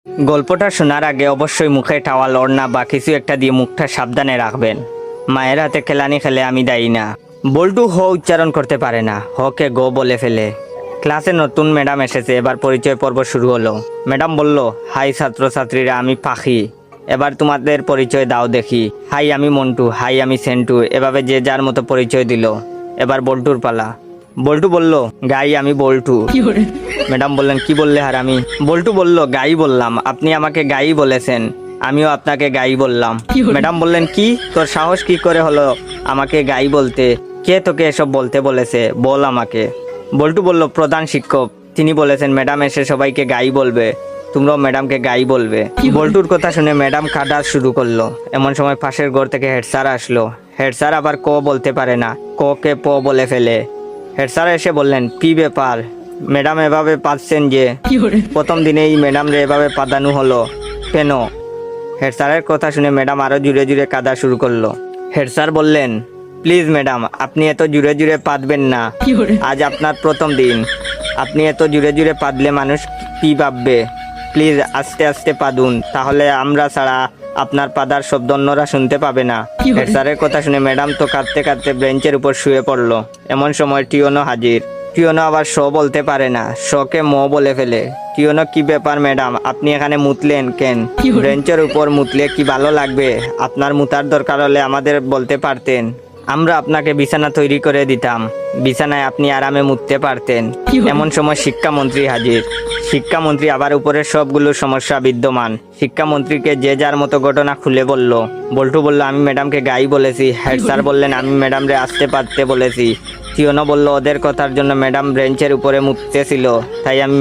গল্পটা শোনার আগে অবশ্যই মুখে টাওয়াল ওড়না বা কিছু একটা দিয়ে মুখটা সাবধানে রাখবেন। মায়ের হাতে খেলানি খেলে আমি দায়ী না। বল্টু হ উচ্চারণ করতে পারে না, হকে গো বলে ফেলে। ক্লাসে নতুন ম্যাডাম এসেছে, এবার পরিচয় পর্ব শুরু হলো। ম্যাডাম বলল, হাই ছাত্রছাত্রীরা, আমি পাখি, এবার তোমাদের পরিচয় দাও দেখি। হাই আমি মন্টু, হাই আমি সেন্টু, এভাবে যে যার মতো পরিচয় দিল। এবার বল্টুর পালা। বল্টু বলল, গাই আমি বল্টু। ম্যাডাম বললেন, কি বললে হারামি? বল্টু বলল, গাই বললাম, আপনি আমাকে গাই বলেছেন, আমিও আপনাকে গাই বললাম। ম্যাডাম বললেন, কি তোর সাহস কি করে হলো আমাকে গাই বলতে? কে তোকে এসব বলতে বলেছে, বল আমাকে। বল্টু বলল, প্রধান শিক্ষক, তিনি বলেছেন ম্যাডাম এসে সবাইকে গাই বলবে, তোমরাও ম্যাডামকে গাই বলবে। বল্টুর কথা শুনে ম্যাডাম কাঁদা শুরু করলো। এমন সময় পাশের ঘর থেকে হেড স্যার আসলো। হেড স্যার আবার ক বলতে পারে না, ক কে প বলে ফেলে। হেড স্যার এসে বললেন, কি ব্যাপার ম্যাডাম এভাবে পাচ্ছেন যে? প্রথম দিনেই ম্যাডাম রে এভাবে পাদানো হলো কেন? হেড স্যারের কথা শুনে ম্যাডাম আরো জুড়ে জুড়ে কাঁদা শুরু করলো। হেড স্যার বললেন, প্লিজ ম্যাডাম, আপনি এত জুড়ে জুড়ে পাদবেন না, আজ আপনার প্রথম দিন, আপনি এত জুড়ে জুড়ে পাদলে মানুষ কি ভাববে? প্লিজ আস্তে আস্তে পাদুন, তাহলে আমরা ছাড়া আপনার পাদার শব্দ অন্যরা শুনতে পাবে না। হেড স্যারের কথা শুনে ম্যাডাম তো কাঁদতে কাঁদতে বেঞ্চের উপর শুয়ে পড়লো। এমন সময় টিওনো হাজির। টিওনো আবার শ বলতে পারে না, শকে ম বলে ফেলে। টিওনো, কি ব্যাপার ম্যাডাম, আপনি এখানে মুতলেন কেন? বেঞ্চের উপর মুতলে কি ভালো লাগবে? আপনার মুতার দরকার হলে আমাদের বলতে পারতেন, আমরা আপনাকে বিছানা তৈরি করে দিতাম, বিছানায় আপনি আরামে মুততে পারতেন। এমন সময় শিক্ষামন্ত্রী হাজির। শিক্ষামন্ত্রী আবার উপরের সবগুলো সমস্যা বিদ্যমান। শিক্ষামন্ত্রীকে যে যার মতো ঘটনা খুলে বলল। বল্টু বলল, আমি ম্যাডামকে গাই বলেছি। হেড স্যার বললেন, আমি ম্যাডামরে আসতে পারতে বলেছি। টিওনো বলল, ওদের কথার জন্য ম্যাডাম বেঞ্চের উপরে মুততেছিল, তাই আমি